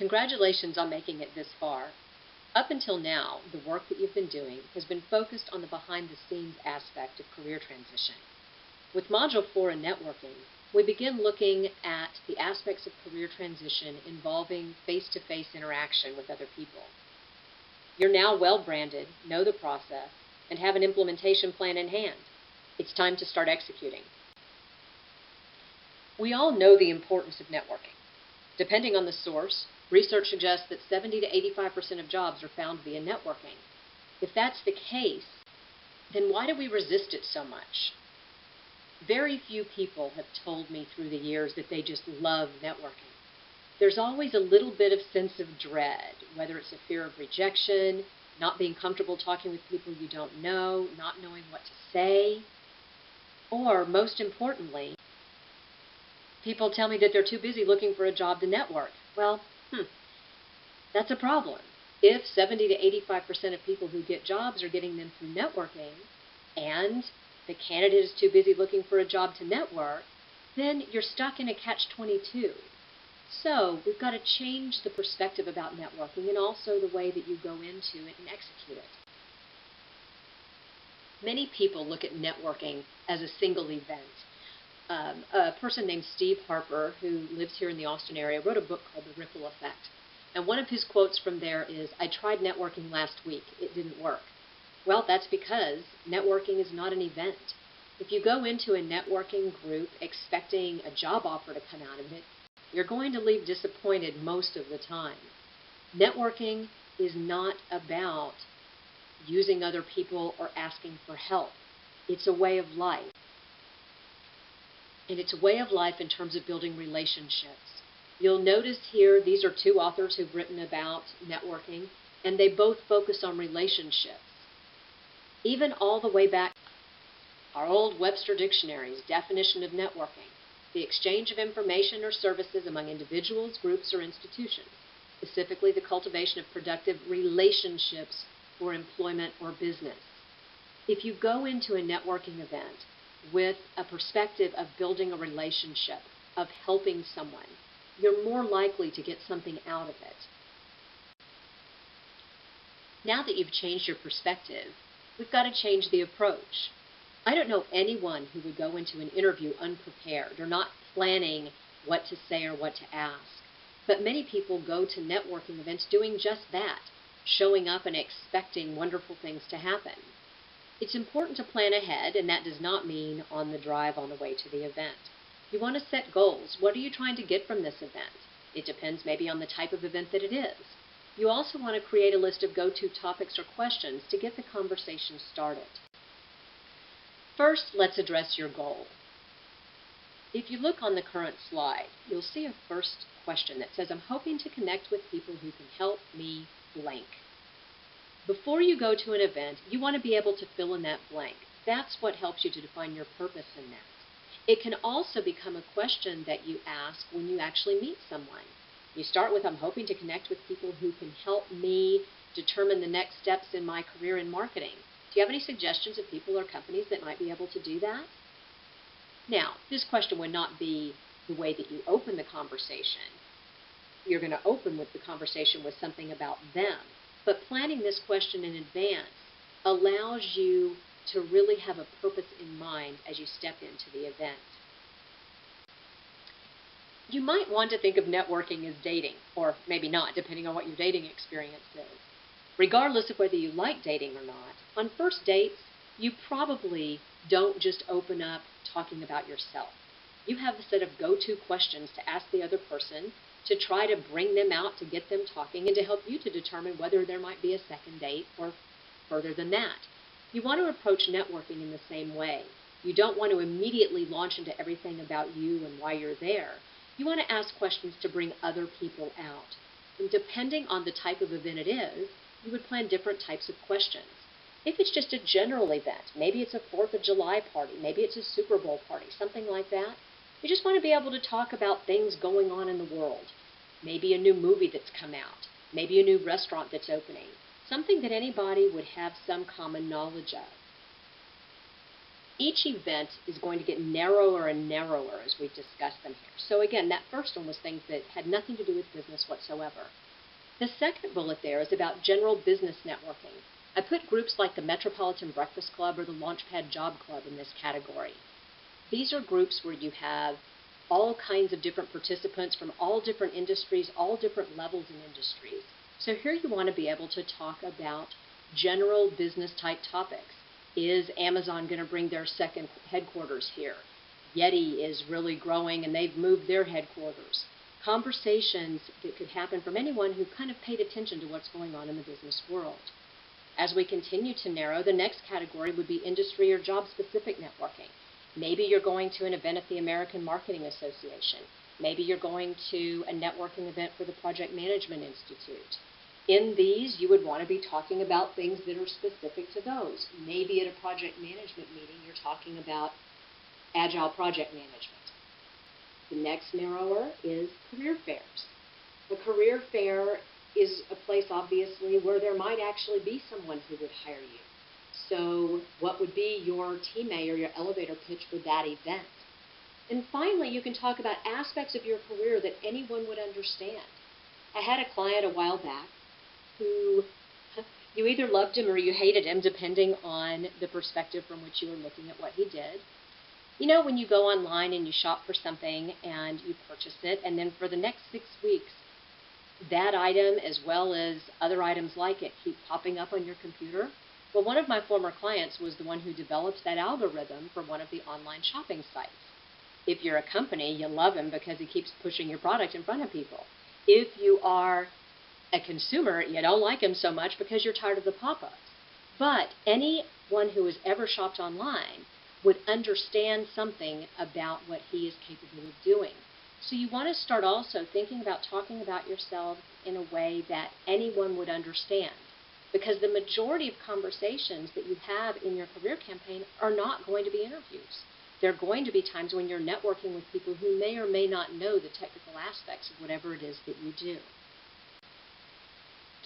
Congratulations on making it this far. Up until now, the work that you've been doing has been focused on the behind-the-scenes aspect of career transition. With Module 4 in networking, we begin looking at the aspects of career transition involving face-to-face interaction with other people. You're now well-branded, know the process, and have an implementation plan in hand. It's time to start executing. We all know the importance of networking. Depending on the source, research suggests that 70 to 85% of jobs are found via networking. If that's the case, then why do we resist it so much? Very few people have told me through the years that they just love networking. There's always a little bit of sense of dread, whether it's a fear of rejection, not being comfortable talking with people you don't know, not knowing what to say, or most importantly, people tell me that they're too busy looking for a job to network. Well, that's a problem. If 70 to 85% of people who get jobs are getting them through networking, and the candidate is too busy looking for a job to network, then you're stuck in a catch-22. So we've got to change the perspective about networking and also the way that you go into it and execute it. Many people look at networking as a single event. A person named Steve Harper, who lives here in the Austin area, wrote a book called The Ripple Effect. And one of his quotes from there is, "I tried networking last week. It didn't work." Well, that's because networking is not an event. If you go into a networking group expecting a job offer to come out of it, you're going to leave disappointed most of the time. Networking is not about using other people or asking for help. It's a way of life. And it's a way of life in terms of building relationships. You'll notice here, these are two authors who've written about networking, and they both focus on relationships. Even all the way back, our old Webster Dictionary's definition of networking: the exchange of information or services among individuals, groups, or institutions, specifically the cultivation of productive relationships for employment or business. If you go into a networking event with a perspective of building a relationship, of helping someone, you're more likely to get something out of it. Now that you've changed your perspective, we've got to change the approach. I don't know anyone who would go into an interview unprepared or not planning what to say or what to ask. But many people go to networking events doing just that, showing up and expecting wonderful things to happen. It's important to plan ahead, and that does not mean on the drive on the way to the event. You want to set goals. What are you trying to get from this event? It depends maybe on the type of event that it is. You also want to create a list of go-to topics or questions to get the conversation started. First, let's address your goal. If you look on the current slide, you'll see a first question that says, "I'm hoping to connect with people who can help me blank." Before you go to an event, you want to be able to fill in that blank. That's what helps you to define your purpose in that. It can also become a question that you ask when you actually meet someone. You start with, "I'm hoping to connect with people who can help me determine the next steps in my career in marketing. Do you have any suggestions of people or companies that might be able to do that?" Now, this question would not be the way that you open the conversation. You're going to open with the conversation with something about them. But planning this question in advance allows you to really have a purpose in mind as you step into the event. You might want to think of networking as dating, or maybe not, depending on what your dating experience is. Regardless of whether you like dating or not, on first dates, you probably don't just open up talking about yourself. You have a set of go-to questions to ask the other person to try to bring them out, to get them talking, and to help you to determine whether there might be a second date or further than that. You want to approach networking in the same way. You don't want to immediately launch into everything about you and why you're there. You want to ask questions to bring other people out. And depending on the type of event it is, you would plan different types of questions. If it's just a general event, maybe it's a 4th of July party, maybe it's a Super Bowl party, something like that, you just want to be able to talk about things going on in the world. Maybe a new movie that's come out, maybe a new restaurant that's opening, something that anybody would have some common knowledge of. Each event is going to get narrower and narrower as we discuss them here. So again, that first one was things that had nothing to do with business whatsoever. The second bullet there is about general business networking. I put groups like the Metropolitan Breakfast Club or the Launchpad Job Club in this category. These are groups where you have all kinds of different participants from all different industries, all different levels in industries. So here you want to be able to talk about general business type topics. Is Amazon going to bring their second headquarters here? Yeti is really growing and they've moved their headquarters. Conversations that could happen from anyone who kind of paid attention to what's going on in the business world. As we continue to narrow, the next category would be industry or job-specific networking. Maybe you're going to an event at the American Marketing Association. Maybe you're going to a networking event for the Project Management Institute. In these, you would want to be talking about things that are specific to those. Maybe at a project management meeting, you're talking about agile project management. The next narrower is career fairs. A career fair is a place, obviously, where there might actually be someone who would hire you. So what would be your teammate or your elevator pitch for that event? And finally, you can talk about aspects of your career that anyone would understand. I had a client a while back who you either loved him or you hated him, depending on the perspective from which you were looking at what he did. You know, when you go online and you shop for something and you purchase it, and then for the next 6 weeks, that item as well as other items like it keep popping up on your computer. Well, one of my former clients was the one who developed that algorithm for one of the online shopping sites. If you're a company, you love him because he keeps pushing your product in front of people. If you are a consumer, you don't like him so much because you're tired of the pop-ups. But anyone who has ever shopped online would understand something about what he is capable of doing. So you want to start also thinking about talking about yourself in a way that anyone would understand. Because the majority of conversations that you have in your career campaign are not going to be interviews. There are going to be times when you're networking with people who may or may not know the technical aspects of whatever it is that you do.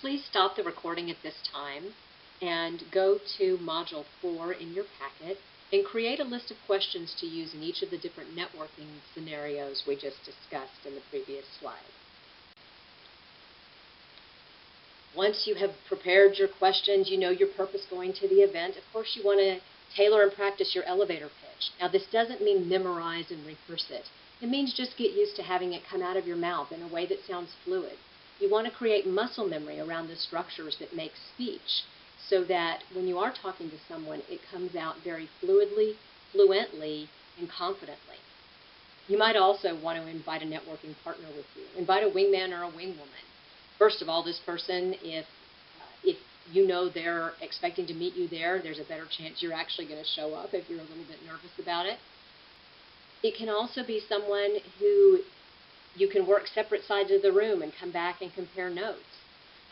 Please stop the recording at this time and go to Module 4 in your packet and create a list of questions to use in each of the different networking scenarios we just discussed in the previous slide. Once you have prepared your questions, you know your purpose going to the event, of course you want to tailor and practice your elevator pitch. Now this doesn't mean memorize and rehearse it. It means just get used to having it come out of your mouth in a way that sounds fluid. You want to create muscle memory around the structures that make speech so that when you are talking to someone, it comes out very fluidly, fluently, and confidently. You might also want to invite a networking partner with you. Invite a wingman or a wingwoman. First of all, this person, if you know they're expecting to meet you there, there's a better chance you're actually going to show up if you're a little bit nervous about it. It can also be someone who you can work separate sides of the room and come back and compare notes.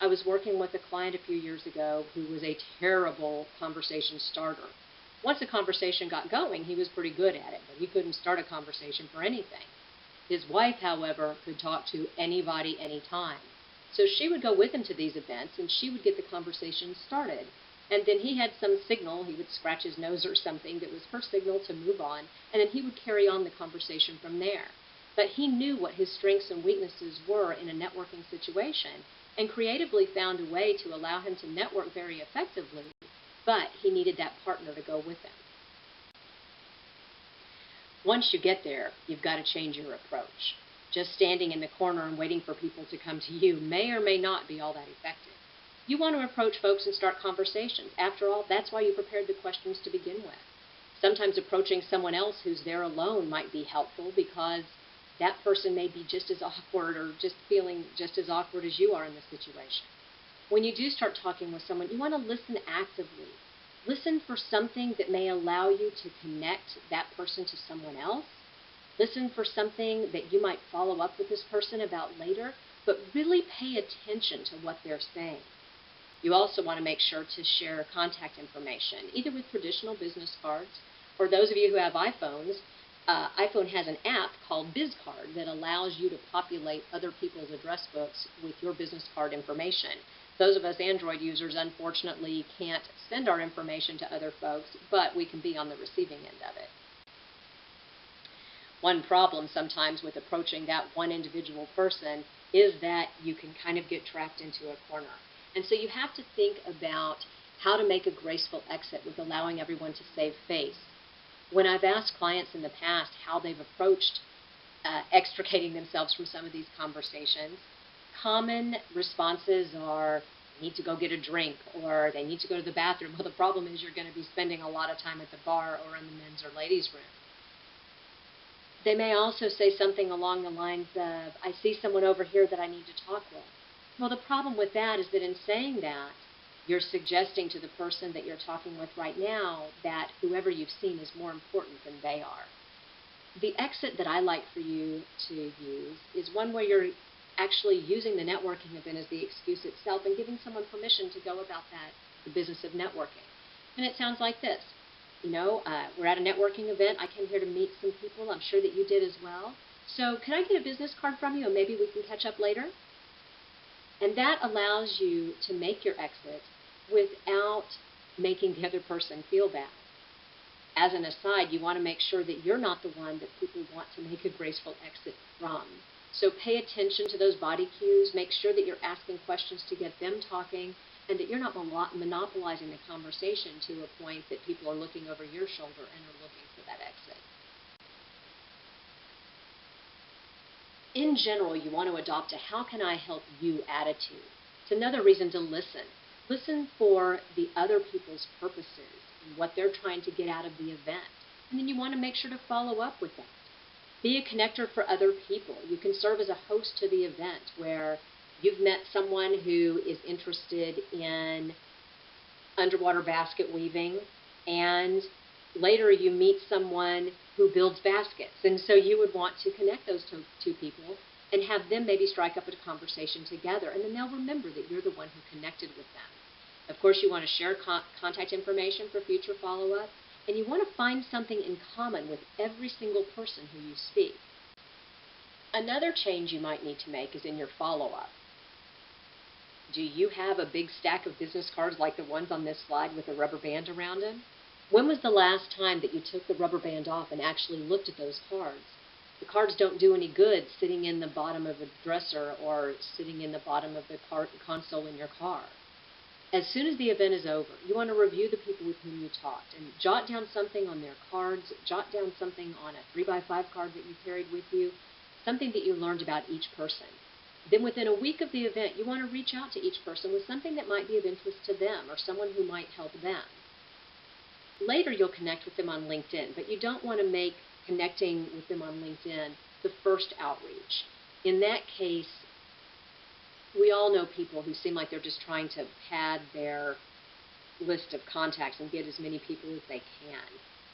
I was working with a client a few years ago who was a terrible conversation starter. Once a conversation got going, he was pretty good at it, but he couldn't start a conversation for anything. His wife, however, could talk to anybody, anytime. So she would go with him to these events, and she would get the conversation started. And then he had some signal, he would scratch his nose or something that was her signal to move on, and then he would carry on the conversation from there. But he knew what his strengths and weaknesses were in a networking situation, and creatively found a way to allow him to network very effectively, but he needed that partner to go with him. Once you get there, you've got to change your approach. Just standing in the corner and waiting for people to come to you may or may not be all that effective. You want to approach folks and start conversations. After all, that's why you prepared the questions to begin with. Sometimes approaching someone else who's there alone might be helpful because that person may be just as awkward or just feeling just as awkward as you are in the situation. When you do start talking with someone, you want to listen actively. Listen for something that may allow you to connect that person to someone else. Listen for something that you might follow up with this person about later, but really pay attention to what they're saying. You also want to make sure to share contact information, either with traditional business cards, or those of you who have iPhones, iPhone has an app called BizCard that allows you to populate other people's address books with your business card information. Those of us Android users, unfortunately, can't send our information to other folks, but we can be on the receiving end of it. One problem sometimes with approaching that one individual person is that you can kind of get trapped into a corner. And so you have to think about how to make a graceful exit with allowing everyone to save face. When I've asked clients in the past how they've approached extricating themselves from some of these conversations, common responses are, they need to go get a drink, or they need to go to the bathroom. Well, the problem is you're going to be spending a lot of time at the bar or in the men's or ladies' room. They may also say something along the lines of, I see someone over here that I need to talk with. Well, the problem with that is that in saying that, you're suggesting to the person that you're talking with right now that whoever you've seen is more important than they are. The exit that I like for you to use is one where you're actually using the networking event as the excuse itself and giving someone permission to go about the business of networking. And it sounds like this. We're at a networking event. I came here to meet some people. I'm sure that you did as well. So can I get a business card from you and maybe we can catch up later? And that allows you to make your exit without making the other person feel bad. As an aside, you want to make sure that you're not the one that people want to make a graceful exit from. So pay attention to those body cues. Make sure that you're asking questions to get them talking, and that you're not monopolizing the conversation to a point that people are looking over your shoulder and are looking for that exit. In general, you want to adopt a how can I help you attitude. It's another reason to listen. Listen for the other people's purposes and what they're trying to get out of the event. And then you want to make sure to follow up with that. Be a connector for other people. You can serve as a host to the event where you've met someone who is interested in underwater basket weaving, and later you meet someone who builds baskets. And so you would want to connect those two people and have them maybe strike up a conversation together, and then they'll remember that you're the one who connected with them. Of course, you want to share contact information for future follow-up, and you want to find something in common with every single person who you speak. Another change you might need to make is in your follow-up. Do you have a big stack of business cards like the ones on this slide with a rubber band around them? When was the last time that you took the rubber band off and actually looked at those cards? The cards don't do any good sitting in the bottom of a dresser or sitting in the bottom of the console in your car. As soon as the event is over, you want to review the people with whom you talked and jot down something on their cards, jot down something on a 3x5 card that you carried with you, something that you learned about each person. Then within a week of the event, you want to reach out to each person with something that might be of interest to them or someone who might help them. Later, you'll connect with them on LinkedIn, but you don't want to make connecting with them on LinkedIn the first outreach. In that case, we all know people who seem like they're just trying to pad their list of contacts and get as many people as they can.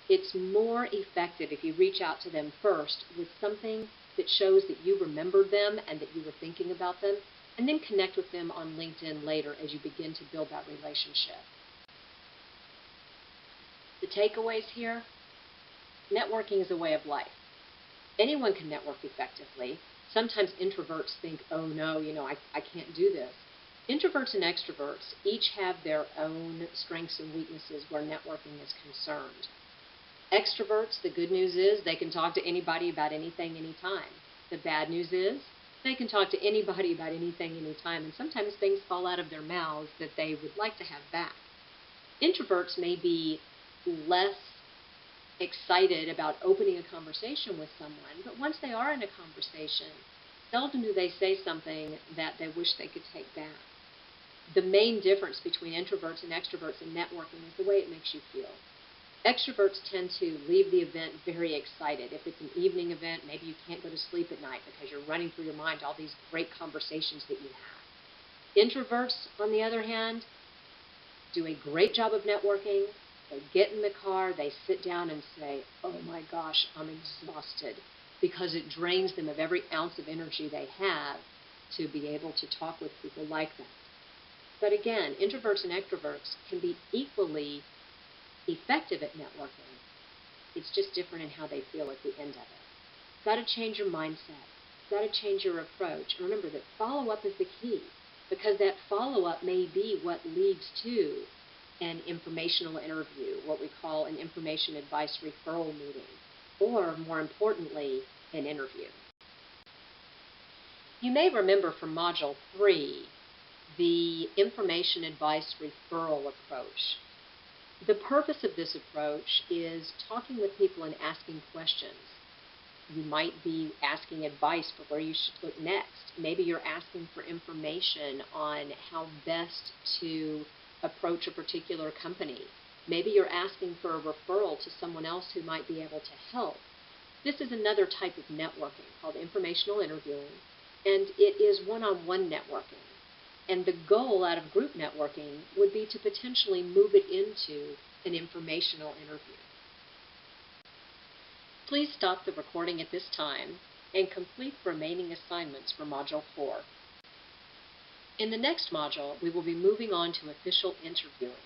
It's more effective if you reach out to them first with something that shows that you remembered them and that you were thinking about them, and then connect with them on LinkedIn later as you begin to build that relationship. The takeaways here: networking is a way of life. Anyone can network effectively. Sometimes introverts think, oh no, I can't do this. Introverts and extroverts each have their own strengths and weaknesses where networking is concerned. Extroverts, the good news is they can talk to anybody about anything, anytime. The bad news is they can talk to anybody about anything, anytime, and sometimes things fall out of their mouths that they would like to have back. Introverts may be less excited about opening a conversation with someone, but once they are in a conversation, seldom do they say something that they wish they could take back. The main difference between introverts and extroverts in networking is the way it makes you feel. Extroverts tend to leave the event very excited. If it's an evening event, maybe you can't go to sleep at night because you're running through your mind all these great conversations that you have. Introverts, on the other hand, do a great job of networking. They get in the car, they sit down and say, oh my gosh, I'm exhausted, because it drains them of every ounce of energy they have to be able to talk with people like that. But again, introverts and extroverts can be equally effective at networking. It's just different in how they feel at the end of it. Got to change your mindset. Got to change your approach. And remember that follow-up is the key, because that follow-up may be what leads to an informational interview, what we call an information advice referral meeting, or more importantly, an interview. You may remember from Module 3 the information advice referral approach. The purpose of this approach is talking with people and asking questions. You might be asking advice for where you should look next. Maybe you're asking for information on how best to approach a particular company. Maybe you're asking for a referral to someone else who might be able to help. This is another type of networking called informational interviewing, and it is one-on-one networking. And the goal out of group networking would be to potentially move it into an informational interview. Please stop the recording at this time and complete the remaining assignments for Module 4. In the next module, we will be moving on to official interviewing,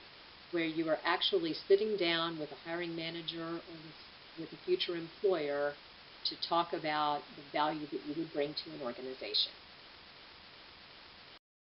where you are actually sitting down with a hiring manager or with a future employer to talk about the value that you would bring to an organization.